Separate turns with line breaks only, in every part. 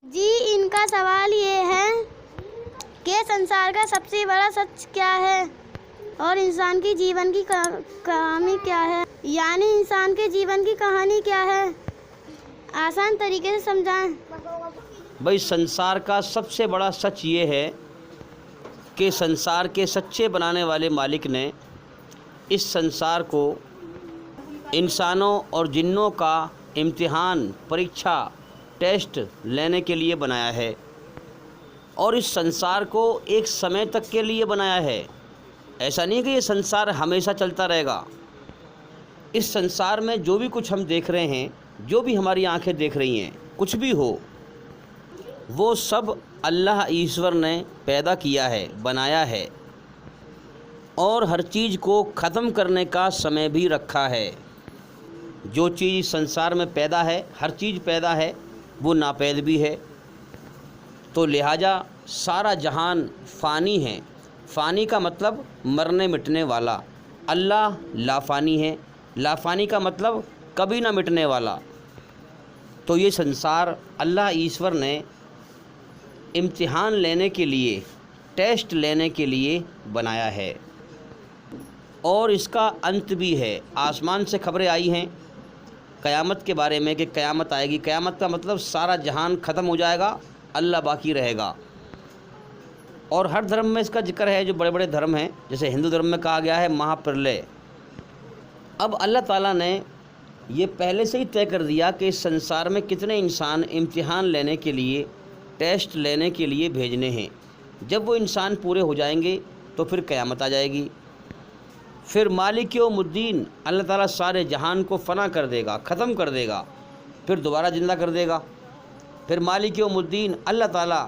जी, इनका सवाल ये है कि संसार का सबसे बड़ा सच क्या है और इंसान की जीवन की कहानी क्या है। यानी इंसान के जीवन की कहानी क्या है, आसान तरीके से समझाएं।
भाई, संसार का सबसे बड़ा सच ये है कि संसार के सच्चे बनाने वाले मालिक ने इस संसार को इंसानों और जिन्नों का इम्तिहान, परीक्षा, टेस्ट लेने के लिए बनाया है और इस संसार को एक समय तक के लिए बनाया है। ऐसा नहीं कि ये संसार हमेशा चलता रहेगा। इस संसार में जो भी कुछ हम देख रहे हैं, जो भी हमारी आंखें देख रही हैं, कुछ भी हो, वो सब अल्लाह ईश्वर ने पैदा किया है, बनाया है और हर चीज़ को ख़त्म करने का समय भी रखा है। जो चीज़ संसार में पैदा है, हर चीज़ पैदा है, वो नापैद भी है। तो लिहाजा सारा जहान फ़ानी है। फ़ानी का मतलब मरने मिटने वाला। अल्लाह लाफ़ानी है। लाफ़ानी का मतलब कभी ना मिटने वाला। तो ये संसार अल्लाह ईश्वर ने इम्तिहान लेने के लिए, टेस्ट लेने के लिए बनाया है और इसका अंत भी है। आसमान से खबरें आई हैं क़यामत के बारे में कि क़यामत आएगी। क़यामत का मतलब सारा जहान ख़त्म हो जाएगा, अल्लाह बाकी रहेगा। और हर धर्म में इसका जिक्र है, जो बड़े बड़े धर्म हैं, जैसे हिंदू धर्म में कहा गया है महाप्रलय। अब अल्लाह ताला ने ये पहले से ही तय कर दिया कि इस संसार में कितने इंसान इम्तिहान लेने के लिए, टेस्ट लेने के लिए भेजने हैं। जब वो इंसान पूरे हो जाएंगे तो फिर क़यामत आ जाएगी। फिर मालिक यौमुद्दीन अल्लाह ताला सारे जहान को फ़ना कर देगा, ख़त्म कर देगा, फिर दोबारा ज़िंदा कर देगा। फिर मालिक यौमुद्दीन अल्लाह ताला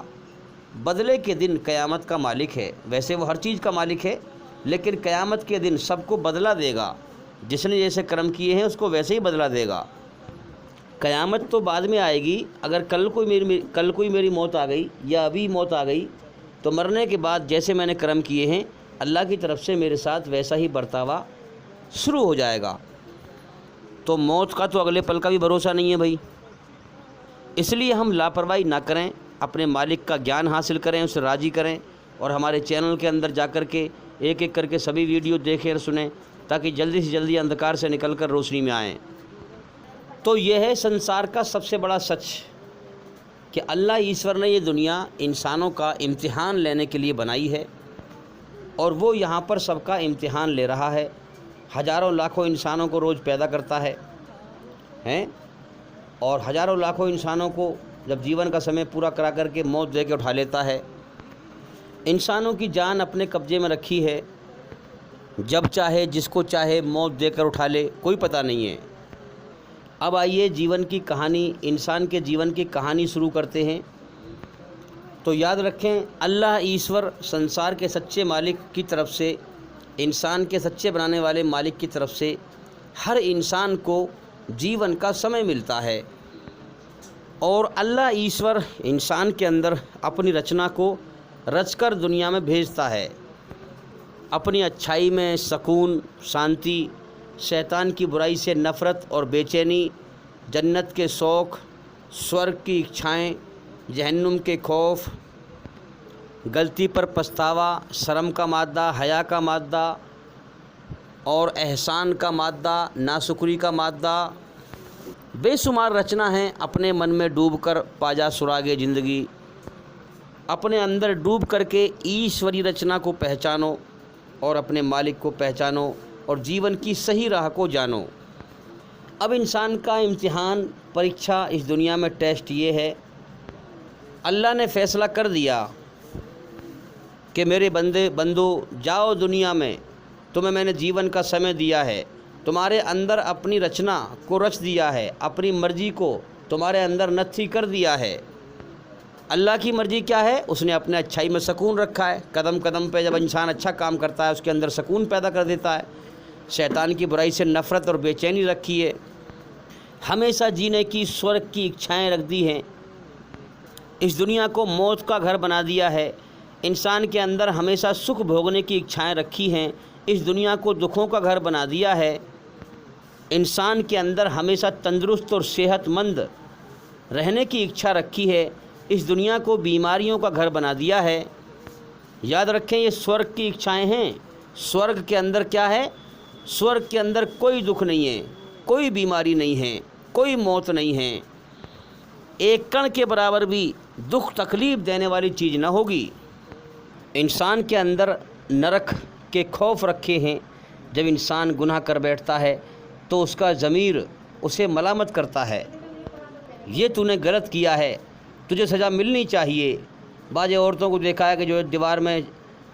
बदले के दिन क़यामत का मालिक है। वैसे वो हर चीज़ का मालिक है, लेकिन क़यामत के दिन सबको बदला देगा। जिसने जैसे कर्म किए हैं उसको वैसे ही बदला देगा। क़यामत तो बाद में आएगी। अगर कल कोई मेरी मौत आ गई या अभी मौत आ गई, तो मरने के बाद जैसे मैंने कर्म किए हैं, अल्लाह की तरफ से मेरे साथ वैसा ही बर्तावा शुरू हो जाएगा। तो मौत का तो अगले पल का भी भरोसा नहीं है भाई। इसलिए हम लापरवाही ना करें, अपने मालिक का ज्ञान हासिल करें, उसे राज़ी करें और हमारे चैनल के अंदर जा कर के एक एक करके सभी वीडियो देखें और सुनें, ताकि जल्दी से जल्दी अंधकार से निकलकर रोशनी में आएँ। तो यह है संसार का सबसे बड़ा सच कि अल्लाह ईश्वर ने ये दुनिया इंसानों का इम्तिहान लेने के लिए बनाई है और वो यहाँ पर सबका इम्तिहान ले रहा है। हज़ारों लाखों इंसानों को रोज़ पैदा करता है और हज़ारों लाखों इंसानों को जब जीवन का समय पूरा करा करके मौत दे के उठा लेता है। इंसानों की जान अपने कब्ज़े में रखी है, जब चाहे जिसको चाहे मौत देकर उठा ले, कोई पता नहीं है। अब आइए जीवन की कहानी, इंसान के जीवन की कहानी शुरू करते हैं। तो याद रखें, अल्लाह ईश्वर संसार के सच्चे मालिक की तरफ से, इंसान के सच्चे बनाने वाले मालिक की तरफ से हर इंसान को जीवन का समय मिलता है और अल्लाह ईश्वर इंसान के अंदर अपनी रचना को रचकर दुनिया में भेजता है। अपनी अच्छाई में सुकून, शांति, शैतान की बुराई से नफ़रत और बेचैनी, जन्नत के शौक़, स्वर्ग की इच्छाएं, जहन्नुम के खौफ, गलती पर पछतावा, शर्म का मादा, हया का मादा और एहसान का मादा, नाशुक्री का मादा, बेशुमार रचना है। अपने मन में डूबकर पाजा सुरागे ज़िंदगी। अपने अंदर डूब करके ईश्वरी रचना को पहचानो और अपने मालिक को पहचानो और जीवन की सही राह को जानो। अब इंसान का इम्तिहान, परीक्षा, इस दुनिया में टेस्ट ये है, अल्लाह ने फ़ैसला कर दिया कि मेरे बंदो जाओ दुनिया में, तुम्हें मैंने जीवन का समय दिया है, तुम्हारे अंदर अपनी रचना को रच दिया है, अपनी मर्ज़ी को तुम्हारे अंदर नत्थी कर दिया है। अल्लाह की मर्ज़ी क्या है? उसने अपने अच्छाई में सुकून रखा है। कदम कदम पे जब इंसान अच्छा काम करता है, उसके अंदर सुकून पैदा कर देता है। शैतान की बुराई से नफ़रत और बेचैनी रखी है। हमेशा जीने की, स्वर्ग की इच्छाएं रख दी हैं। इस दुनिया को मौत का घर बना दिया है। इंसान के अंदर हमेशा सुख भोगने की इच्छाएं रखी हैं। इस दुनिया को दुखों का घर बना दिया है। इंसान के अंदर हमेशा तंदुरुस्त और सेहतमंद रहने की इच्छा रखी है। इस दुनिया को बीमारियों का घर बना दिया है। याद रखें, ये स्वर्ग की इच्छाएं हैं। स्वर्ग के अंदर क्या है? स्वर्ग के अंदर कोई दुख नहीं है, कोई बीमारी नहीं है, कोई मौत नहीं है, एक कण के बराबर भी दुख तकलीफ़ देने वाली चीज़ न होगी। इंसान के अंदर नरक के खौफ रखे हैं। जब इंसान गुनाह कर बैठता है तो उसका ज़मीर उसे मलामत करता है, ये तूने गलत किया है, तुझे सज़ा मिलनी चाहिए। बाज़ औरतों को देखा है कि जो दीवार में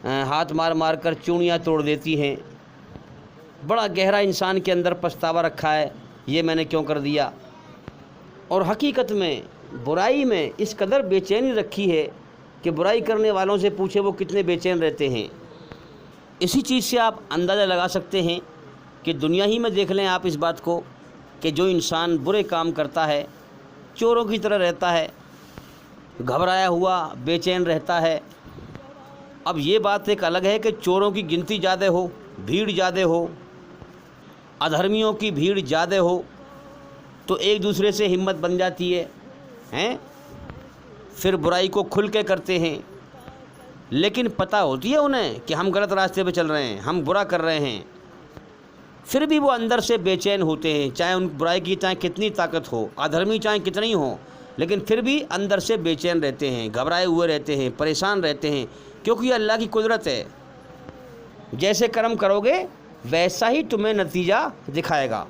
हाथ मार मार कर चूड़ियाँ तोड़ देती हैं। बड़ा गहरा इंसान के अंदर पछतावा रखा है, ये मैंने क्यों कर दिया। और हकीकत में बुराई में इस कदर बेचैनी रखी है कि बुराई करने वालों से पूछे वो कितने बेचैन रहते हैं। इसी चीज़ से आप अंदाज़ा लगा सकते हैं कि दुनिया ही में देख लें आप इस बात को कि जो इंसान बुरे काम करता है चोरों की तरह रहता है, घबराया हुआ बेचैन रहता है। अब ये बात एक अलग है कि चोरों की गिनती ज़्यादा हो, भीड़ ज़्यादा हो, अधर्मियों की भीड़ ज़्यादा हो तो एक दूसरे से हिम्मत बन जाती है, हैं? फिर बुराई को खुल के करते हैं। लेकिन पता होती है उन्हें कि हम गलत रास्ते पे चल रहे हैं, हम बुरा कर रहे हैं, फिर भी वो अंदर से बेचैन होते हैं। चाहे उन बुराई की चाहे कितनी ताकत हो, अधर्मी चाहे कितनी हो, लेकिन फिर भी अंदर से बेचैन रहते हैं, घबराए हुए रहते हैं, परेशान रहते हैं, क्योंकि अल्लाह की कुदरत है। जैसे कर्म करोगे वैसा ही तुम्हें नतीजा दिखाएगा।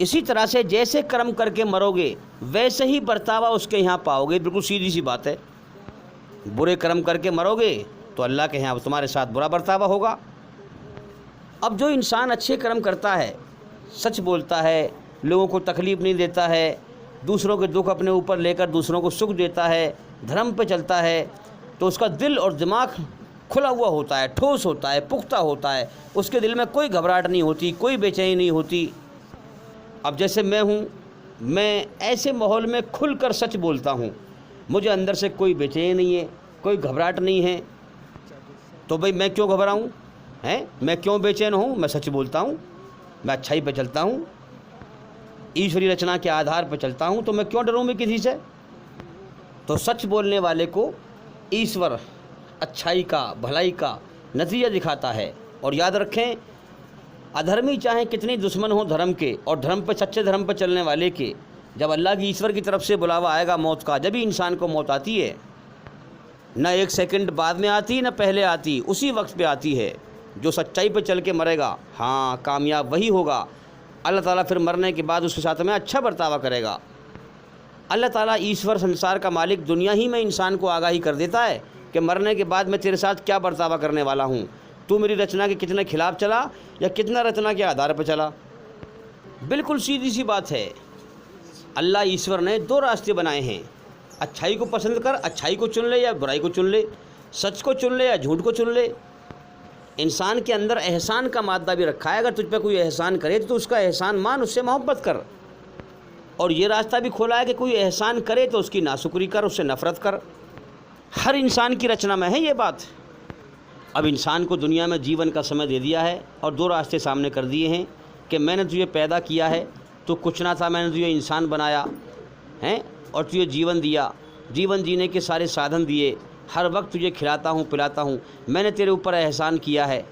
इसी तरह से जैसे कर्म करके मरोगे वैसे ही बर्तावा उसके यहाँ पाओगे। बिल्कुल सीधी सी बात है। बुरे कर्म करके मरोगे तो अल्लाह के यहाँ तुम्हारे साथ बुरा बर्तावा होगा। अब जो इंसान अच्छे कर्म करता है, सच बोलता है, लोगों को तकलीफ़ नहीं देता है, दूसरों के दुख अपने ऊपर लेकर दूसरों को सुख देता है, धर्म पे चलता है, तो उसका दिल और दिमाग खुला हुआ होता है, ठोस होता है, पुख्ता होता है। उसके दिल में कोई घबराहट नहीं होती, कोई बेचैनी नहीं होती। अब जैसे मैं हूँ, मैं ऐसे माहौल में खुलकर सच बोलता हूँ, मुझे अंदर से कोई बेचैनी नहीं है, कोई घबराहट नहीं है, तो भाई मैं क्यों घबराऊँ हैं? मैं क्यों बेचैन हूँ? मैं सच बोलता हूँ, मैं अच्छाई पे चलता हूँ, ईश्वरी रचना के आधार पर चलता हूँ, तो मैं क्यों डरूँ मैं किसी से? तो सच बोलने वाले को ईश्वर अच्छाई का, भलाई का नतीजा दिखाता है। और याद रखें, अधर्मी चाहे कितनी दुश्मन हो धर्म के और धर्म पर, सच्चे धर्म पर चलने वाले के, जब अल्लाह की ईश्वर की तरफ से बुलावा आएगा मौत का, जब भी इंसान को मौत आती है, न एक सेकंड बाद में आती न पहले आती, उसी वक्त पे आती है। जो सच्चाई पे चल के मरेगा, हाँ, कामयाब वही होगा। अल्लाह ताला फिर मरने के बाद उसके साथ में अच्छा बर्तावा करेगा। अल्लाह ताला ईश्वर, संसार का मालिक, दुनिया ही में इंसान को आगाही कर देता है कि मरने के बाद मैं तेरे साथ क्या बर्तावा करने वाला हूँ। तू मेरी रचना के कितने खिलाफ चला या कितना रचना के आधार पर चला। बिल्कुल सीधी सी बात है। अल्लाह ईश्वर ने दो रास्ते बनाए हैं, अच्छाई को पसंद कर, अच्छाई को चुन ले या बुराई को चुन ले, सच को चुन ले या झूठ को चुन ले। इंसान के अंदर एहसान का मादा भी रखा है। अगर तुझ पे कोई एहसान करे तो उसका एहसान मान, उससे मोहब्बत कर। और ये रास्ता भी खोला है कि कोई एहसान करे तो उसकी नाशुक्री कर, उससे नफ़रत कर। हर इंसान की रचना में है ये बात। अब इंसान को दुनिया में जीवन का समय दे दिया है और दो रास्ते सामने कर दिए हैं कि मैंने तुझे पैदा किया है, तो कुछ ना था, मैंने तुझे इंसान बनाया है और तुझे जीवन दिया, जीवन जीने के सारे साधन दिए, हर वक्त तुझे खिलाता हूँ, पिलाता हूँ, मैंने तेरे ऊपर एहसान किया है।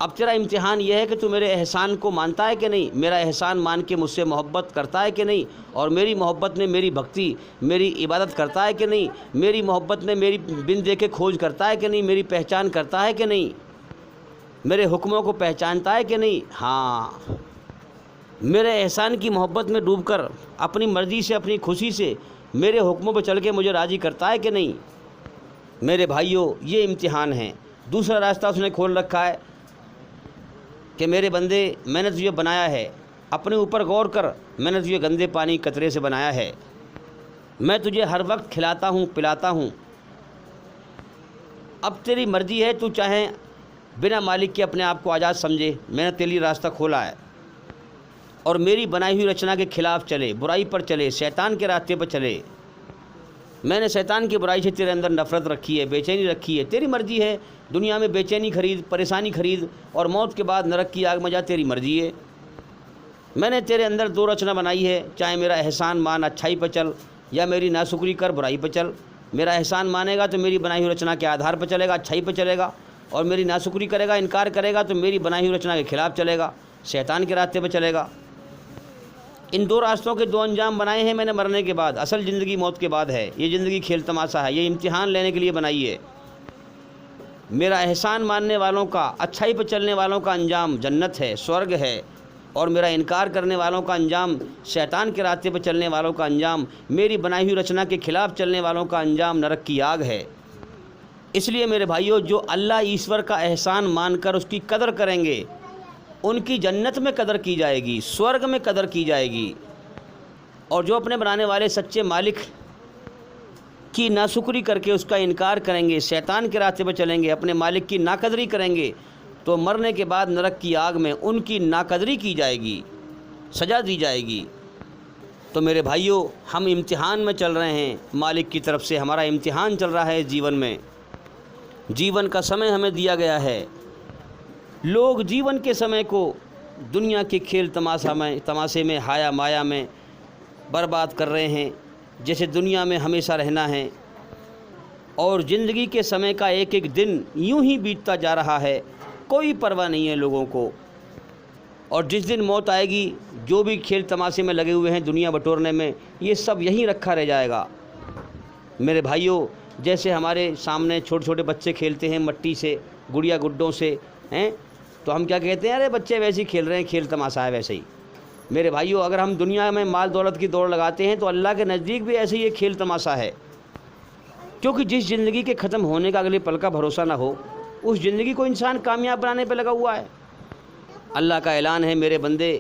अब तेरा इम्तिहान यह है कि तू मेरे एहसान को मानता है कि नहीं, मेरा एहसान मान के मुझसे मोहब्बत करता है कि नहीं, और मेरी मोहब्बत में मेरी भक्ति, मेरी इबादत करता है कि नहीं, मेरी मोहब्बत में मेरी बिन देखे खोज करता है कि नहीं, मेरी पहचान करता है कि नहीं, मेरे हुक्मों को पहचानता है कि नहीं। हाँ, मेरे एहसान की मोहब्बत में डूबकर अपनी मर्ज़ी से, अपनी खुशी से मेरे हुक्मों पर चल के मुझे राज़ी करता है कि नहीं। मेरे भाइयों, ये इम्तिहान है। दूसरा रास्ता उसने खोल रखा है कि मेरे बंदे, मैंने तुझे बनाया है, अपने ऊपर गौर कर, मैंने तुझे गंदे पानी कतरे से बनाया है, मैं तुझे हर वक्त खिलाता हूँ, पिलाता हूँ। अब तेरी मर्ज़ी है, तू चाहे बिना मालिक के अपने आप को आज़ाद समझे, मैंने तेरे लिए रास्ता खोला है और मेरी बनाई हुई रचना के खिलाफ चले, बुराई पर चले, शैतान के रास्ते पर चले। मैंने शैतान की बुराई से तेरे अंदर नफ़रत रखी है, बेचैनी रखी है। तेरी मर्ज़ी है, दुनिया में बेचैनी खरीद, परेशानी खरीद और मौत के बाद नरक की आग में जा, तेरी मर्ज़ी है। मैंने तेरे अंदर दो रचना बनाई है, चाहे मेरा एहसान मान, अच्छाई पर चल, या मेरी नाशुक्री कर, बुराई पर चल। मेरा एहसान मानेगा तो मेरी बनाई हुई रचना के आधार पर चलेगा, अच्छाई पर चलेगा, और मेरी नाशुक्री करेगा, इनकार करेगा तो मेरी बनाई हुई रचना के खिलाफ चलेगा, शैतान के रास्ते पर चलेगा। इन दो रास्तों के दो अंजाम बनाए हैं मैंने मरने के बाद। असल ज़िंदगी मौत के बाद है। ये ज़िंदगी खेल तमाशा है, ये इम्तिहान लेने के लिए बनाई है। मेरा एहसान मानने वालों का, अच्छाई पर चलने वालों का अंजाम जन्नत है, स्वर्ग है, और मेरा इनकार करने वालों का अंजाम, शैतान के रास्ते पर चलने वालों का अंजाम, मेरी बनाई हुई रचना के खिलाफ चलने वालों का अंजाम नरक की आग है। इसलिए मेरे भाइयों, जो अल्लाह ईश्वर का एहसान मानकर उसकी कदर करेंगे, उनकी जन्नत में कदर की जाएगी, स्वर्ग में कदर की जाएगी। और जो अपने बनाने वाले सच्चे मालिक की नाशुक्री करके उसका इनकार करेंगे, शैतान के रास्ते पर चलेंगे, अपने मालिक की नाकदरी करेंगे, तो मरने के बाद नरक की आग में उनकी नाकदरी की जाएगी, सज़ा दी जाएगी। तो मेरे भाइयों, हम इम्तिहान में चल रहे हैं, मालिक की तरफ से हमारा इम्तिहान चल रहा है जीवन में। जीवन का समय हमें दिया गया है। लोग जीवन के समय को दुनिया के खेल तमाशे में, हाया माया में बर्बाद कर रहे हैं, जैसे दुनिया में हमेशा रहना है, और ज़िंदगी के समय का एक एक दिन यूं ही बीतता जा रहा है, कोई परवाह नहीं है लोगों को। और जिस दिन मौत आएगी, जो भी खेल तमाशे में लगे हुए हैं दुनिया बटोरने में, ये सब यहीं रखा रह जाएगा। मेरे भाइयों, जैसे हमारे सामने छोटे छोटे बच्चे खेलते हैं मट्टी से, गुड़िया गुड्डों से, हैं, तो हम क्या कहते हैं, अरे बच्चे वैसे ही खेल रहे हैं, खेल तमाशा है वैसे ही। मेरे भाइयों, अगर हम दुनिया में माल दौलत की दौड़ लगाते हैं तो अल्लाह के नज़दीक भी ऐसे ही एक खेल तमाशा है। क्योंकि जिस ज़िंदगी के ख़त्म होने का अगले पल का भरोसा ना हो, उस ज़िंदगी को इंसान कामयाब बनाने पर लगा हुआ है। अल्लाह का ऐलान है, मेरे बंदे,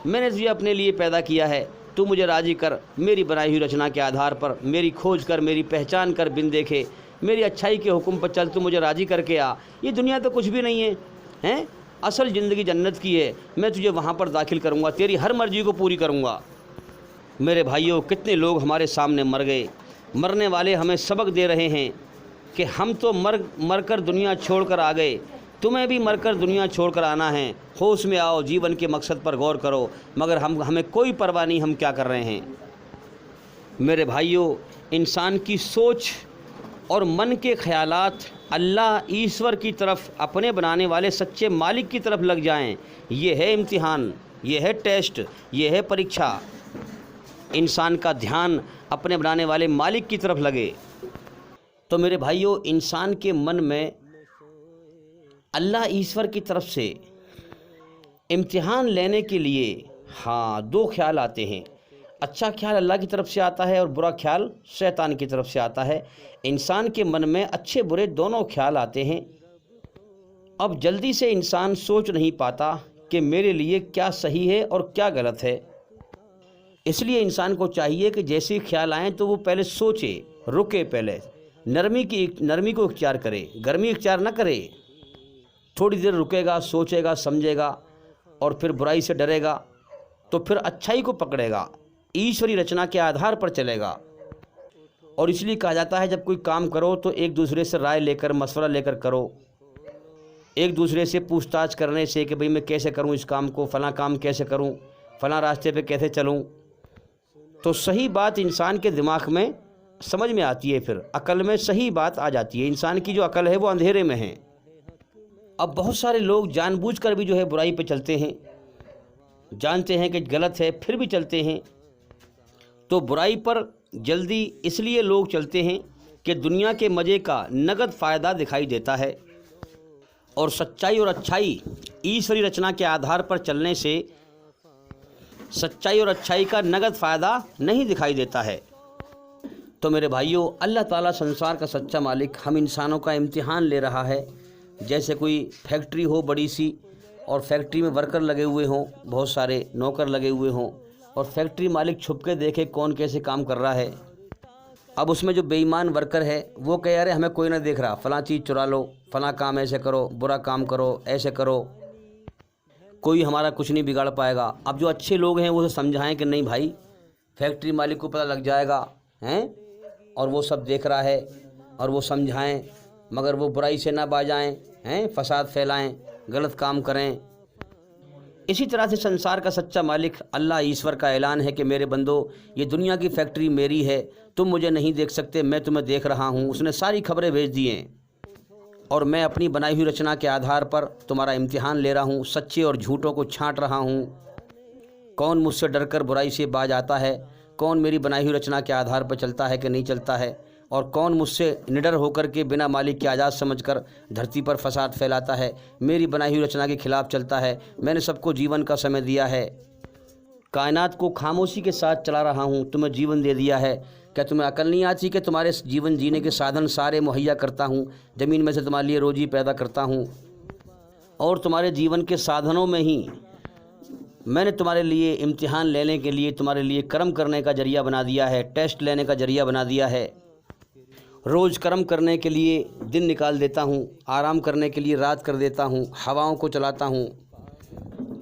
मैंने तुझे अपने लिए पैदा किया है, तू मुझे राज़ी कर, मेरी बनाई हुई रचना के आधार पर मेरी खोज कर, मेरी पहचान कर, बिन देखे मेरी अच्छाई के हुक्म पर चल, तू मुझे राज़ी करके आ। ये दुनिया तो कुछ भी नहीं है, हैं? असल ज़िंदगी जन्नत की है। मैं तुझे वहाँ पर दाखिल करूँगा, तेरी हर मर्ज़ी को पूरी करूँगा। मेरे भाइयों, कितने लोग हमारे सामने मर गए। मरने वाले हमें सबक दे रहे हैं कि हम तो मर कर दुनिया छोड़कर आ गए, तुम्हें भी मरकर दुनिया छोड़कर आना है। होश में आओ, जीवन के मकसद पर गौर करो। मगर हमें कोई परवाह नहीं हम क्या कर रहे हैं। मेरे भाइयों, इंसान की सोच और मन के ख़यालात अल्लाह ईश्वर की तरफ, अपने बनाने वाले सच्चे मालिक की तरफ लग जाएं, ये है इम्तिहान, ये है टेस्ट, ये है परीक्षा। इंसान का ध्यान अपने बनाने वाले मालिक की तरफ लगे। तो मेरे भाइयों, इंसान के मन में अल्लाह ईश्वर की तरफ से इम्तिहान लेने के लिए दो ख्याल आते हैं। अच्छा ख्याल अल्लाह की तरफ से आता है और बुरा ख्याल शैतान की तरफ से आता है। इंसान के मन में अच्छे बुरे दोनों ख्याल आते हैं। अब जल्दी से इंसान सोच नहीं पाता कि मेरे लिए क्या सही है और क्या गलत है। इसलिए इंसान को चाहिए कि जैसे ख्याल आए तो वो पहले सोचे, रुके, पहले नरमी को इख्तियार करे, गर्मी इख्तियार ना करे। थोड़ी देर रुकेगा, सोचेगा, समझेगा, और फिर बुराई से डरेगा तो फिर अच्छाई को पकड़ेगा, ईश्वरी रचना के आधार पर चलेगा। और इसलिए कहा जाता है, जब कोई काम करो तो एक दूसरे से राय लेकर, मशवरा लेकर करो। एक दूसरे से पूछताछ करने से कि भाई मैं कैसे करूं इस काम को, फ़लाँ काम कैसे करूं, फ़लाँ रास्ते पे कैसे चलूं, तो सही बात इंसान के दिमाग में समझ में आती है, फिर अकल में सही बात आ जाती है। इंसान की जो अकल है वो अंधेरे में है। अब बहुत सारे लोग जानबूझकर भी जो है बुराई पे चलते हैं, जानते हैं कि गलत है फिर भी चलते हैं। तो बुराई पर जल्दी इसलिए लोग चलते हैं कि दुनिया के मज़े का नगद फ़ायदा दिखाई देता है, और सच्चाई और अच्छाई ईश्वरी रचना के आधार पर चलने से सच्चाई और अच्छाई का नगद फ़ायदा नहीं दिखाई देता है। तो मेरे भाइयों, अल्लाह ताला संसार का सच्चा मालिक हम इंसानों का इम्तिहान ले रहा है। जैसे कोई फैक्ट्री हो बड़ी सी, और फैक्ट्री में वर्कर लगे हुए हों, बहुत सारे नौकर लगे हुए हों, और फैक्ट्री मालिक छुप के देखे कौन कैसे काम कर रहा है। अब उसमें जो बेईमान वर्कर है वो कहे, अरे हमें कोई ना देख रहा, फ़लाँ चीज़ चुरा लो, फ़लाँ काम ऐसे करो, बुरा काम करो, ऐसे करो, कोई हमारा कुछ नहीं बिगाड़ पाएगा। अब जो अच्छे लोग हैं वो तो समझाएं कि नहीं भाई, फैक्ट्री मालिक को पता लग जाएगा, हैं, और वो सब देख रहा है, और वो समझाएं, मगर वो बुराई से ना बाजाएं, हैं, फसाद फैलाएं, गलत काम करें। इसी तरह से संसार का सच्चा मालिक अल्लाह ईश्वर का ऐलान है कि मेरे बंदो, ये दुनिया की फैक्ट्री मेरी है, तुम मुझे नहीं देख सकते, मैं तुम्हें देख रहा हूँ। उसने सारी खबरें भेज दी हैं और मैं अपनी बनाई हुई रचना के आधार पर तुम्हारा इम्तिहान ले रहा हूँ, सच्चे और झूठों को छांट रहा हूँ। कौन मुझसे डरकर बुराई से बाज आता है, कौन मेरी बनाई हुई रचना के आधार पर चलता है कि नहीं चलता है, और कौन मुझसे निडर होकर के बिना मालिक के आज़ाद समझकर धरती पर फसाद फैलाता है, मेरी बनाई हुई रचना के खिलाफ चलता है। मैंने सबको जीवन का समय दिया है, कायनात को खामोशी के साथ चला रहा हूँ, तुम्हें जीवन दे दिया है। क्या तुम्हें अकल नहीं आती कि तुम्हारे जीवन जीने के साधन सारे मुहैया करता हूँ, ज़मीन में से तुम्हारे लिए रोजी पैदा करता हूँ और तुम्हारे जीवन के साधनों में ही मैंने तुम्हारे लिए इम्तिहान लेने के लिए, तुम्हारे लिए कर्म करने का जरिया बना दिया है, टेस्ट लेने का जरिया बना दिया है। रोज़ कर्म करने के लिए दिन निकाल देता हूँ, आराम करने के लिए रात कर देता हूँ, हवाओं को चलाता हूँ।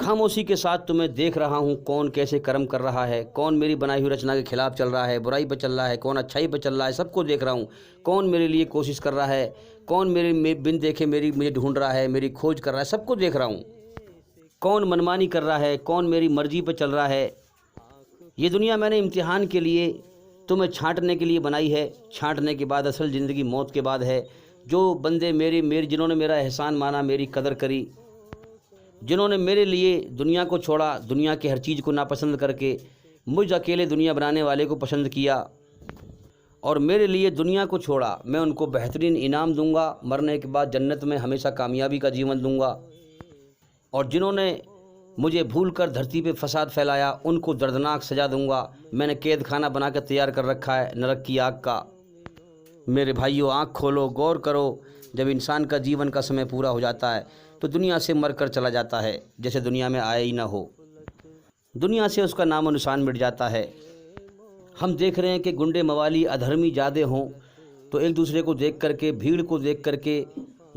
खामोशी के साथ तुम्हें देख रहा हूँ, कौन कैसे कर्म कर रहा है, कौन मेरी बनाई हुई रचना के खिलाफ चल रहा है, बुराई पर चल रहा है, कौन अच्छाई पर चल रहा है, सबको देख रहा हूँ। कौन मेरे लिए कोशिश कर रहा है, कौन मेरे बिन देखे मुझे ढूंढ रहा है, मेरी खोज कर रहा है, सबको देख रहा हूँ। कौन मनमानी कर रहा है, कौन मेरी मर्जी पर चल रहा है। ये दुनिया मैंने इम्तिहान के लिए, तुम्हें छांटने के लिए बनाई है। छांटने के बाद असल ज़िंदगी मौत के बाद है। जो बंदे मेरे जिन्होंने मेरा एहसान माना, मेरी कदर करी, जिन्होंने मेरे लिए दुनिया को छोड़ा, दुनिया की हर चीज़ को नापसंद करके मुझ अकेले दुनिया बनाने वाले को पसंद किया और मेरे लिए दुनिया को छोड़ा, मैं उनको बेहतरीन इनाम दूंगा, मरने के बाद जन्नत में हमेशा कामयाबी का जीवन दूंगा। और जिन्होंने मुझे भूलकर धरती पे फसाद फैलाया, उनको दर्दनाक सज़ा दूंगा। मैंने कैद खाना बना कर तैयार कर रखा है नरक की आग का। मेरे भाइयों, आँख खोलो, गौर करो। जब इंसान का जीवन का समय पूरा हो जाता है तो दुनिया से मर कर चला जाता है, जैसे दुनिया में आया ही ना हो। दुनिया से उसका नामो निशान मिट जाता है। हम देख रहे हैं कि गुंडे मवाली अधर्मी ज़्यादा हों तो एक दूसरे को देख करके, भीड़ को देख करके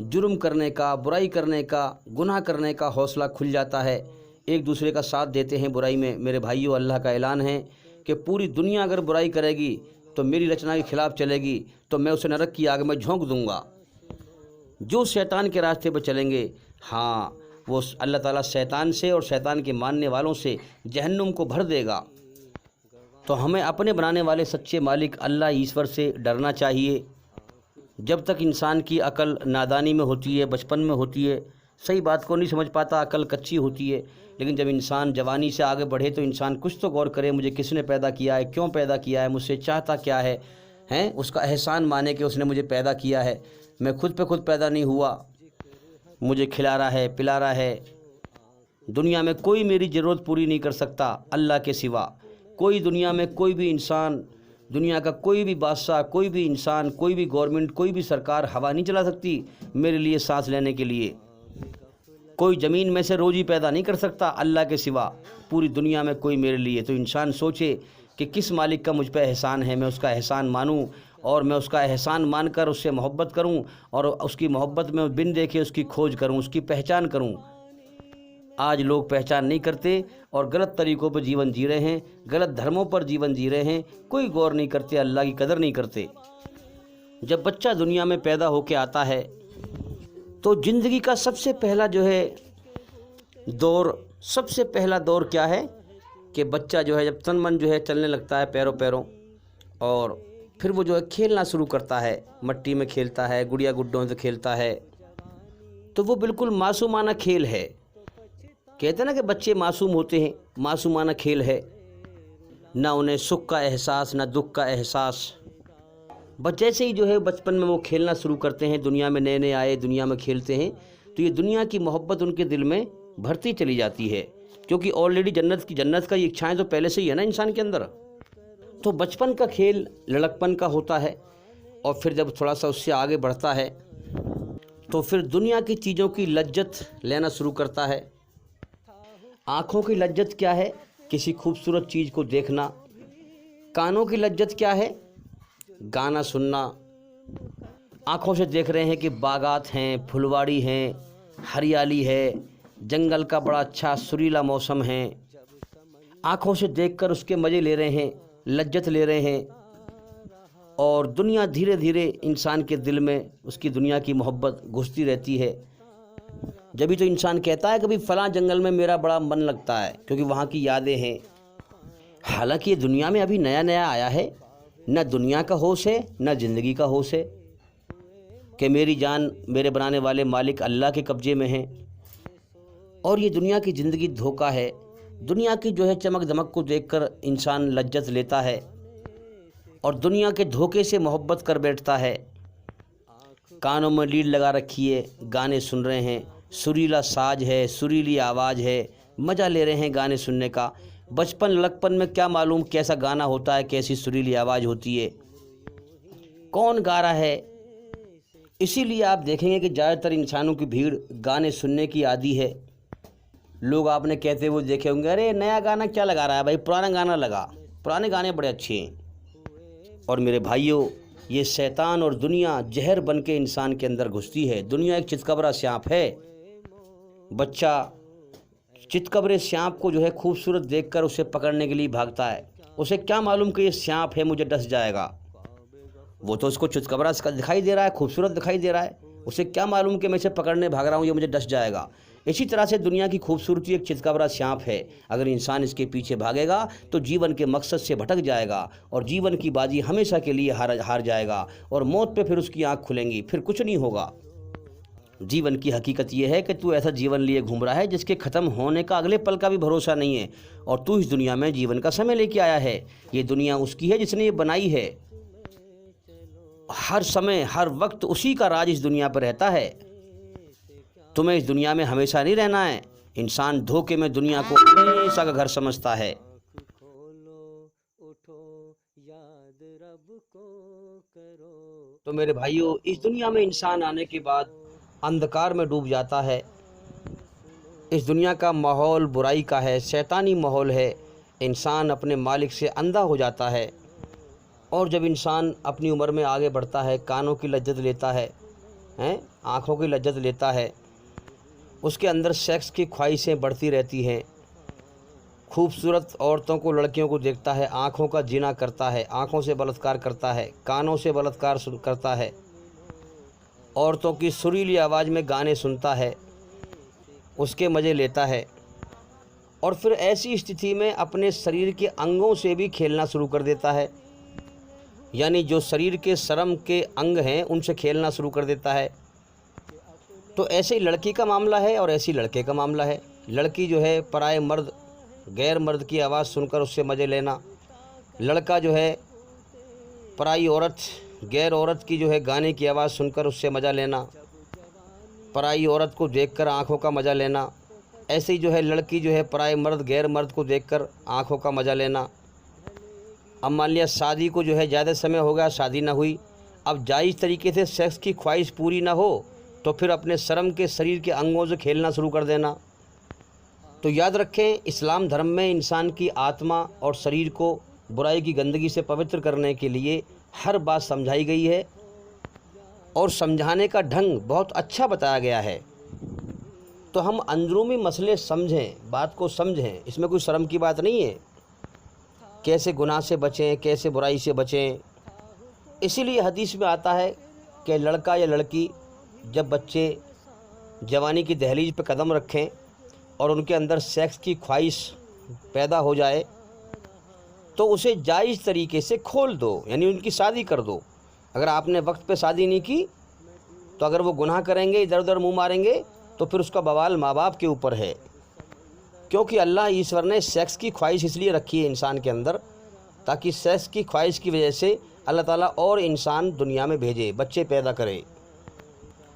जुर्म करने का, बुराई करने का, गुनाह करने का हौसला खुल जाता है। एक दूसरे का साथ देते हैं बुराई में। मेरे भाइयों, अल्लाह का ऐलान है कि पूरी दुनिया अगर बुराई करेगी तो मेरी रचना के खिलाफ चलेगी तो मैं उसे नरक की आग में झोंक दूंगा। जो शैतान के रास्ते पर चलेंगे, हाँ, वो अल्लाह ताला शैतान से और शैतान के मानने वालों से जहन्नुम को भर देगा। तो हमें अपने बनाने वाले सच्चे मालिक अल्लाह ईश्वर से डरना चाहिए। जब तक इंसान की अकल नादानी में होती है, बचपन में होती है, सही बात को नहीं समझ पाता, अकल कच्ची होती है। लेकिन जब इंसान जवानी से आगे बढ़े तो इंसान कुछ तो गौर करे, मुझे किसने पैदा किया है, क्यों पैदा किया है, मुझसे चाहता क्या है, उसका एहसान माने कि उसने मुझे पैदा किया है। मैं खुद पे खुद पैदा नहीं हुआ, मुझे खिला रहा है, पिला रहा है। दुनिया में कोई मेरी ज़रूरत पूरी नहीं कर सकता अल्लाह के सिवा। कोई दुनिया में कोई भी इंसान, दुनिया का कोई भी बादशाह, कोई भी इंसान, कोई भी गवर्नमेंट, कोई भी सरकार हवा नहीं चला सकती मेरे लिए सांस लेने के लिए। कोई ज़मीन में से रोजी पैदा नहीं कर सकता अल्लाह के सिवा, पूरी दुनिया में कोई मेरे लिए। तो इंसान सोचे कि किस मालिक का मुझ पर एहसान है, मैं उसका एहसान मानूं और मैं उसका एहसान मानकर उससे मोहब्बत करूं और उसकी मोहब्बत में बिन देखे उसकी खोज करूं, उसकी पहचान करूं। आज लोग पहचान नहीं करते और गलत तरीक़ों पर जीवन जी रहे हैं, गलत धर्मों पर जीवन जी रहे हैं, कोई गौर नहीं करते, अल्लाह की कदर नहीं करते। जब बच्चा दुनिया में पैदा होके आता है तो ज़िंदगी का सबसे पहला जो है दौर, सबसे पहला दौर क्या है कि बच्चा जो है जब तन मन जो है चलने लगता है पैरों पैरों, और फिर वो जो है खेलना शुरू करता है, मट्टी में खेलता है, गुड़िया गुड्डों से खेलता है। तो वो बिल्कुल मासूमाना खेल है। कहते हैं ना कि बच्चे मासूम होते हैं, मासूमाना खेल है, ना उन्हें सुख का एहसास ना दुख का एहसास। बस जैसे ही जो है बचपन में वो खेलना शुरू करते हैं, दुनिया में नए नए आए, दुनिया में खेलते हैं, तो ये दुनिया की मोहब्बत उनके दिल में भरती चली जाती है, क्योंकि ऑलरेडी जन्नत का ये इच्छाएं तो पहले से ही है ना इंसान के अंदर। तो बचपन का खेल लड़कपन का होता है और फिर जब थोड़ा सा उससे आगे बढ़ता है तो फिर दुनिया की चीज़ों की लज्जत लेना शुरू करता है। आँखों की लज्जत क्या है? किसी खूबसूरत चीज़ को देखना। कानों की लज्जत क्या है? गाना सुनना। आँखों से देख रहे हैं कि बागात हैं, फुलवाड़ी हैं, हरियाली है, जंगल का बड़ा अच्छा सुरीला मौसम है। आँखों से देखकर उसके मज़े ले रहे हैं, लज्जत ले रहे हैं, और दुनिया धीरे धीरे इंसान के दिल में उसकी दुनिया की मोहब्बत घुसती रहती है। जब भी तो इंसान कहता है कभी फ़लाँ जंगल में मेरा बड़ा मन लगता है क्योंकि वहाँ की यादें हैं। हालांकि ये दुनिया में अभी नया नया आया है, न दुनिया का होश है न ज़िंदगी का होश है कि मेरी जान मेरे बनाने वाले मालिक अल्लाह के कब्ज़े में है। और ये दुनिया की ज़िंदगी धोखा है। दुनिया की जो है चमक दमक को देखकर इंसान लज्जत लेता है और दुनिया के धोखे से मोहब्बत कर बैठता है। कानों में लीड लगा रखी है, गाने सुन रहे हैं, सुरीला साज है, सुरीली आवाज़ है, मज़ा ले रहे हैं गाने सुनने का। बचपन लड़कपन में क्या मालूम कैसा गाना होता है, कैसी सुरीली आवाज़ होती है, कौन गा रहा है। इसीलिए आप देखेंगे कि ज़्यादातर इंसानों की भीड़ गाने सुनने की आदी है। लोग आपने कहते हुए देखे होंगे, अरे नया गाना क्या लगा रहा है भाई, पुराना गाना लगा, पुराने गाने बड़े अच्छे हैं। और मेरे भाइयों, ये शैतान और दुनिया जहर बन के इंसान के अंदर घुसती है। दुनिया एक चितकबरा सांप है। बच्चा चितकबरे सांप को जो है खूबसूरत देखकर उसे पकड़ने के लिए भागता है। उसे क्या मालूम कि ये सांप है, मुझे डस जाएगा। वो तो उसको चितकबरा दिखाई दे रहा है, खूबसूरत दिखाई दे रहा है। उसे क्या मालूम कि मैं इसे पकड़ने भाग रहा हूँ, ये मुझे डस जाएगा। इसी तरह से दुनिया की खूबसूरती एक चितकबरा सांप है। अगर इंसान इसके पीछे भागेगा तो जीवन के मकसद से भटक जाएगा और जीवन की बाजी हमेशा के लिए हार जाएगा और मौत पे फिर उसकी आँख खुलेंगी, फिर कुछ नहीं होगा। जीवन की हकीकत यह है कि तू ऐसा जीवन लिए घूम रहा है जिसके ख़त्म होने का अगले पल का भी भरोसा नहीं है और तू इस दुनिया में जीवन का समय लेके आया है। ये दुनिया उसकी है जिसने ये बनाई है। हर समय हर वक्त उसी का राज इस दुनिया पर रहता है। तुम्हें इस दुनिया में हमेशा नहीं रहना है। इंसान धोखे में दुनिया को हमेशा का घर समझता है। तो मेरे भाइयों, इस दुनिया में इंसान आने के बाद अंधकार में डूब जाता है। इस दुनिया का माहौल बुराई का है, शैतानी माहौल है। इंसान अपने मालिक से अंधा हो जाता है। और जब इंसान अपनी उम्र में आगे बढ़ता है, कानों की लज्जत लेता है, आँखों की लज्जत लेता है, उसके अंदर सेक्स की ख्वाहिशें बढ़ती रहती हैं। खूबसूरत औरतों को, लड़कियों को देखता है, आँखों का जिना करता है, आँखों से बलात्कार करता है, कानों से बलात्कार करता है, औरतों की सुरीली आवाज़ में गाने सुनता है, उसके मज़े लेता है और फिर ऐसी स्थिति में अपने शरीर के अंगों से भी खेलना शुरू कर देता है। यानी जो शरीर के शर्म के अंग हैं उनसे खेलना शुरू कर देता है। तो ऐसे ही लड़की का मामला है और ऐसे ही लड़के का मामला है। लड़की जो है पराये मर्द, गैर मर्द की आवाज़ सुनकर उससे मज़े लेना, लड़का जो है पराई औरत, गैर औरत की जो है गाने की आवाज़ सुनकर उससे मज़ा लेना, पराई औरत को देखकर आँखों का मज़ा लेना। ऐसे ही जो है लड़की जो है पराये मर्द, गैर मर्द को देखकर आँखों का मज़ा लेना। अब मान लिया शादी को जो है ज़्यादा समय हो गया, शादी ना हुई, अब जायज़ तरीके से सेक्स की ख्वाहिश पूरी ना हो तो फिर अपने शर्म के शरीर के अंगों से खेलना शुरू कर देना। तो याद रखें, इस्लाम धर्म में इंसान की आत्मा और शरीर को बुराई की गंदगी से पवित्र करने के लिए हर बात समझाई गई है और समझाने का ढंग बहुत अच्छा बताया गया है। तो हम अंदरूनी मसले समझें, बात को समझें, इसमें कोई शर्म की बात नहीं है। कैसे गुनाह से बचें, कैसे बुराई से बचें। इसीलिए हदीस में आता है कि लड़का या लड़की जब बच्चे जवानी की दहलीज पर कदम रखें और उनके अंदर सेक्स की ख्वाहिश पैदा हो जाए तो उसे जायज़ तरीके से खोल दो, यानी उनकी शादी कर दो। अगर आपने वक्त पे शादी नहीं की तो अगर वो गुनाह करेंगे, इधर उधर मुंह मारेंगे, तो फिर उसका बवाल माँ बाप के ऊपर है। क्योंकि अल्लाह ईश्वर ने सेक्स की ख्वाहिश इसलिए रखी है इंसान के अंदर ताकि सेक्स की ख्वाहिश की वजह से अल्लाह ताला और इंसान दुनिया में भेजे, बच्चे पैदा करे,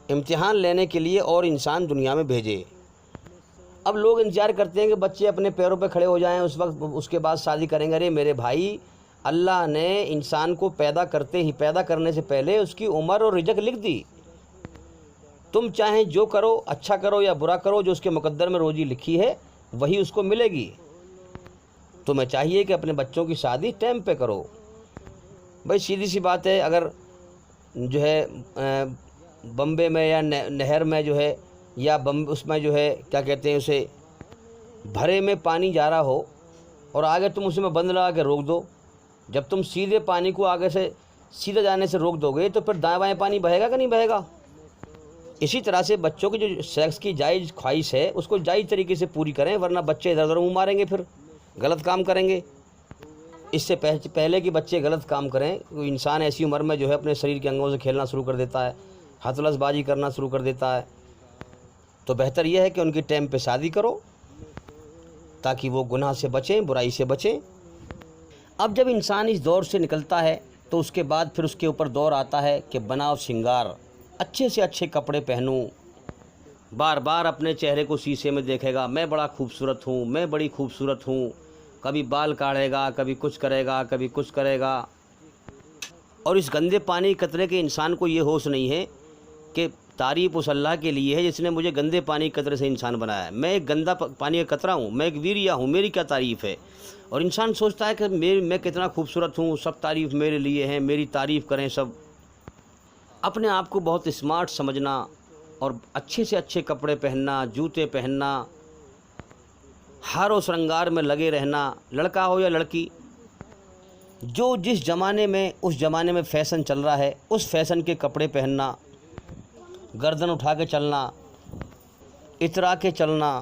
इम्तिहान लेने के लिए और इंसान दुनिया में भेजे। अब लोग इंतजार करते हैं कि बच्चे अपने पैरों पे खड़े हो जाएं, उस वक्त उसके बाद शादी करेंगे। अरे मेरे भाई, अल्लाह ने इंसान को पैदा करते ही, पैदा करने से पहले उसकी उम्र और रिज़्क़ लिख दी। तुम चाहे जो करो, अच्छा करो या बुरा करो, जो उसके मुकद्दर में रोज़ी लिखी है वही उसको मिलेगी। तुम्हें चाहिए कि अपने बच्चों की शादी टाइम पे करो। भाई सीधी सी बात है, अगर जो है बम्बे में या नहर में जो है या उसमें जो है क्या कहते हैं उसे, भरे में पानी जा रहा हो और आगे तुम उसमें बंद लगा के रोक दो, जब तुम सीधे पानी को आगे से सीधे जाने से रोक दोगे तो फिर दाएं बाएं पानी बहेगा कि नहीं बहेगा? इसी तरह से बच्चों की जो सेक्स की जायज़ ख्वाहिश है उसको जायज़ तरीके से पूरी करें, वरना बच्चे इधर उधर मुँह मारेंगे, फिर गलत काम करेंगे। इससे पहले कि बच्चे गलत काम करें, कोई इंसान ऐसी उम्र में जो है अपने शरीर के अंगों से खेलना शुरू कर देता है, हथलसबाजी करना शुरू कर देता है। तो बेहतर यह है कि उनकी टाइम पे शादी करो ताकि वो गुनाह से बचें, बुराई से बचें। अब जब इंसान इस दौर से निकलता है तो उसके बाद फिर उसके ऊपर दौर आता है कि बनाव श्रृंगार, अच्छे से अच्छे कपड़े पहनूं, बार बार अपने चेहरे को शीशे में देखेगा, मैं बड़ा खूबसूरत हूँ, मैं बड़ी खूबसूरत हूँ। कभी बाल काढ़ेगा, कभी कुछ करेगा, कभी कुछ करेगा। और इस गंदे पानी कतरे के इंसान को ये होश नहीं है कि तारीफ़ उस अल्लाह के लिए है जिसने मुझे गंदे पानी कतरे से इंसान बनाया है। मैं एक गंदा पानी का कतरा हूँ, मैं एक वीरिया हूँ, मेरी क्या तारीफ़ है। और इंसान सोचता है कि मैं कितना खूबसूरत हूँ, सब तारीफ़ मेरे लिए है, मेरी तारीफ़ करें सब। अपने आप को बहुत स्मार्ट समझना और अच्छे से अच्छे कपड़े पहनना, जूते पहनना, हार और श्रृंगार में लगे रहना, लड़का हो या लड़की, जो जिस ज़माने में उस ज़माने में फ़ैशन चल रहा है उस फ़ैशन के कपड़े पहनना, गर्दन उठा के चलना, इतरा के चलना।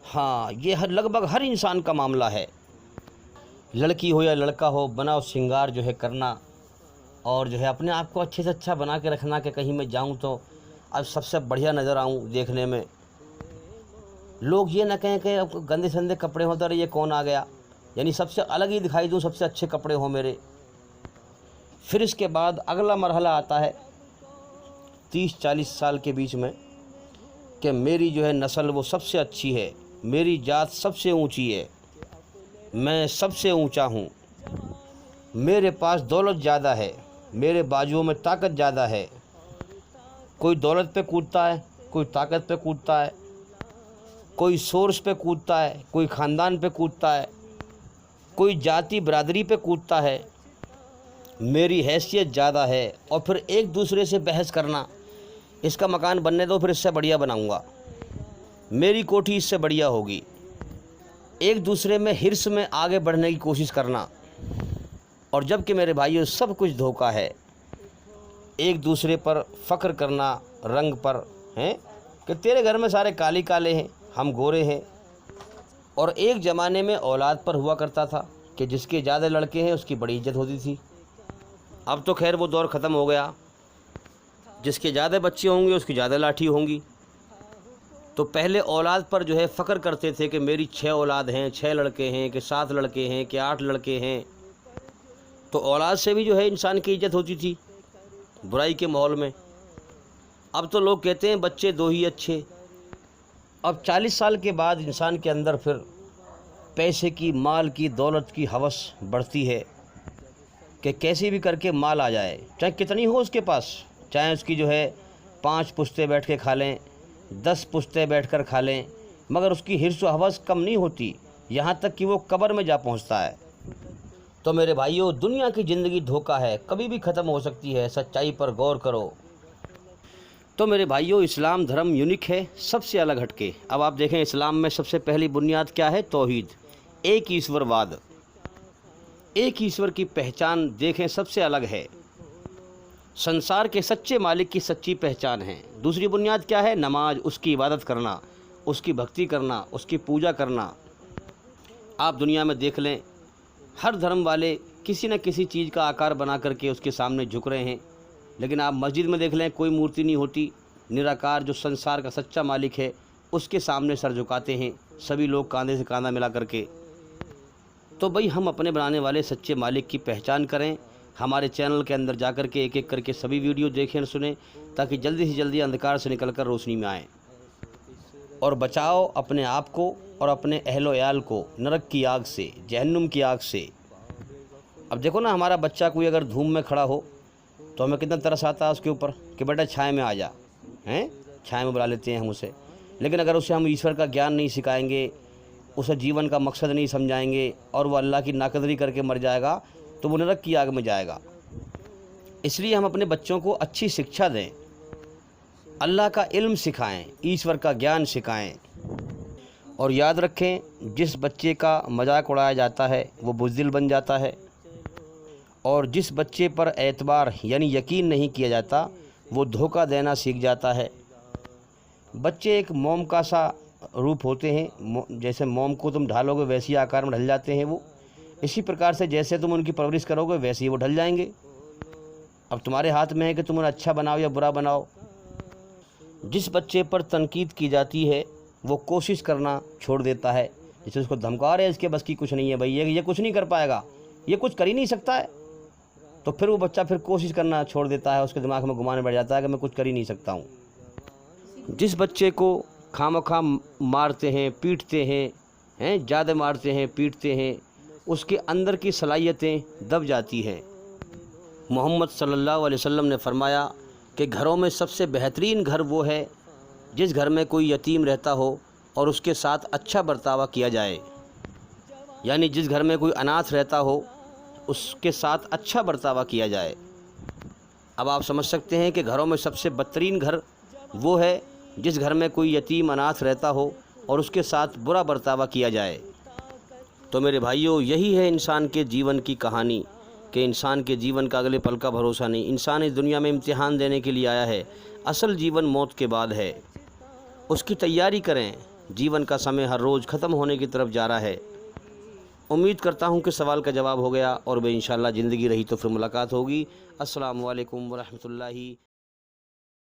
हाँ, ये लगभग हर इंसान का मामला है, लड़की हो या लड़का हो, बनाव श्रृंगार जो है करना और जो है अपने आप को अच्छे से अच्छा बना के रखना कि कहीं मैं जाऊं तो अब सबसे बढ़िया नज़र आऊं देखने में। लोग ये ना कहें कि अब गंदे संदे कपड़े होते रहे ये कौन आ गया, यानी सबसे अलग ही दिखाई दूं, सबसे अच्छे कपड़े हों मेरे। फिर इसके बाद अगला मरहला आता है 30-40 साल के बीच में कि मेरी जो है नस्ल वो सबसे अच्छी है, मेरी जात सबसे ऊंची है, मैं सबसे ऊंचा हूँ, मेरे पास दौलत ज़्यादा है, मेरे बाजुओं में ताकत ज़्यादा है। कोई दौलत पे कूदता है, कोई ताकत पे कूदता है, कोई सोर्स पे कूदता है, कोई ख़ानदान पे कूदता है, कोई जाति बरादरी पे कूदता है। मेरी हैसियत ज़्यादा है। और फिर एक दूसरे से बहस करना, इसका मकान बनने दो फिर इससे बढ़िया बनाऊंगा, मेरी कोठी इससे बढ़िया होगी। एक दूसरे में हिर्स में आगे बढ़ने की कोशिश करना। और जबकि मेरे भाइयों सब कुछ धोखा है। एक दूसरे पर फ़ख्र करना रंग पर, हैं कि तेरे घर में सारे काले काले हैं, हम गोरे हैं। और एक ज़माने में औलाद पर हुआ करता था कि जिसके ज़्यादा लड़के हैं उसकी बड़ी इज्जत होती थी। अब तो खैर वो दौर ख़त्म हो गया, जिसके ज़्यादा बच्चे होंगे उसकी ज़्यादा लाठी होंगी। तो पहले औलाद पर जो है फ़ख्र करते थे कि मेरी 6 औलाद हैं, 6 लड़के हैं, कि 7 लड़के हैं, कि 8 लड़के हैं। तो औलाद से भी जो है इंसान की इज्जत होती थी बुराई के माहौल में। अब तो लोग कहते हैं बच्चे 2 ही अच्छे। अब 40 साल के बाद इंसान के अंदर फिर पैसे की, माल की, दौलत की हवस बढ़ती है कि कैसे भी करके माल आ जाए, चाहे कितनी हो उसके पास, चाहे उसकी जो है 5 पुश्ते बैठ के खा लें, 10 पुश्ते बैठ कर खा लें, मगर उसकी हिर्स व हवस कम नहीं होती, यहाँ तक कि वो कब्र में जा पहुँचता है। तो मेरे भाइयों, दुनिया की ज़िंदगी धोखा है, कभी भी ख़त्म हो सकती है, सच्चाई पर गौर करो। तो मेरे भाइयों, इस्लाम धर्म यूनिक है, सबसे अलग हटके। अब आप देखें इस्लाम में सबसे पहली बुनियाद क्या है? तौहीद, एक ईश्वरवाद। एक ईश्वर की पहचान देखें सबसे अलग है, संसार के सच्चे मालिक की सच्ची पहचान है। दूसरी बुनियाद क्या है? नमाज, उसकी इबादत करना, उसकी भक्ति करना, उसकी पूजा करना। आप दुनिया में देख लें, हर धर्म वाले किसी न किसी चीज़ का आकार बना करके उसके सामने झुक रहे हैं। लेकिन आप मस्जिद में देख लें, कोई मूर्ति नहीं होती, निराकार जो संसार का सच्चा मालिक है उसके सामने सर झुकाते हैं सभी लोग कांधे से कांधा मिला करके। तो भाई, हम अपने बनाने वाले सच्चे मालिक की पहचान करें। हमारे चैनल के अंदर जा कर के एक एक करके सभी वीडियो देखें और सुनें, ताकि जल्दी से जल्दी अंधकार से निकलकर रोशनी में आएँ। और बचाओ अपने आप को और अपने अहलो याल को नरक की आग से, जहन्नुम की आग से। अब देखो ना, हमारा बच्चा कोई अगर धूम में खड़ा हो तो हमें कितना तरस आता है उसके ऊपर कि बेटा छाए में आ जा, हैं, छाए में बुला लेते हैं हम उसे। लेकिन अगर उसे हम ईश्वर का ज्ञान नहीं सिखाएंगे, उसे जीवन का मकसद नहीं समझाएंगे और वो अल्लाह की नाकदरी करके मर जाएगा, तो वो नरक की आग में जाएगा। इसलिए हम अपने बच्चों को अच्छी शिक्षा दें, अल्लाह का इल्म सिखाएं, ईश्वर का ज्ञान सिखाएं। और याद रखें, जिस बच्चे का मजाक उड़ाया जाता है वो बुज़दिल बन जाता है, और जिस बच्चे पर एतबार यानी यकीन नहीं किया जाता वो धोखा देना सीख जाता है। बच्चे एक मोम का सा रूप होते हैं, जैसे मोम को तुम ढालोगे वैसे ही आकार में ढल जाते हैं वो। इसी प्रकार से जैसे तुम उनकी परवरिश करोगे वैसे ही वो ढल जाएंगे। अब तुम्हारे हाथ में है कि तुम उन्हें अच्छा बनाओ या बुरा बनाओ। जिस बच्चे पर तनकीद की जाती है वो कोशिश करना छोड़ देता है। जैसे उसको धमका रहे हैं इसके बस की कुछ नहीं है भाई, ये कुछ नहीं कर पाएगा, ये कुछ कर ही नहीं सकता है, तो फिर वो बच्चा फिर कोशिश करना छोड़ देता है। उसके दिमाग में घुमाने बैठ जाता है कि मैं कुछ कर ही नहीं सकता हूँ। जिस बच्चे को खामखा मारते हैं, पीटते हैं, ज़्यादा मारते हैं, पीटते हैं, उसके अंदर की सलाहियतें दब जाती हैं। मोहम्मद सल्लल्लाहु अलैहि वसल्लम ने फरमाया कि घरों में सबसे बेहतरीन घर वो है जिस घर में कोई यतीम रहता हो और उसके साथ अच्छा बर्तावा किया जाए। यानी जिस घर में कोई अनाथ रहता हो उसके साथ अच्छा बर्तावा किया जाए। अब आप समझ सकते हैं कि घरों में सबसे बदतरीन घर वो है जिस घर में कोई यतीम अनाथ रहता हो और उसके साथ बुरा बर्तावा किया जाए। तो मेरे भाइयों, यही है इंसान के जीवन की कहानी कि इंसान के जीवन का अगले पल का भरोसा नहीं। इंसान इस दुनिया में इम्तिहान देने के लिए आया है। असल जीवन मौत के बाद है, उसकी तैयारी करें। जीवन का समय हर रोज़ ख़त्म होने की तरफ जा रहा है। उम्मीद करता हूँ कि सवाल का जवाब हो गया और इंशाअल्लाह ज़िंदगी रही तो फिर मुलाकात होगी। अस्सलामु अलैकुम व रहमतुल्लाहि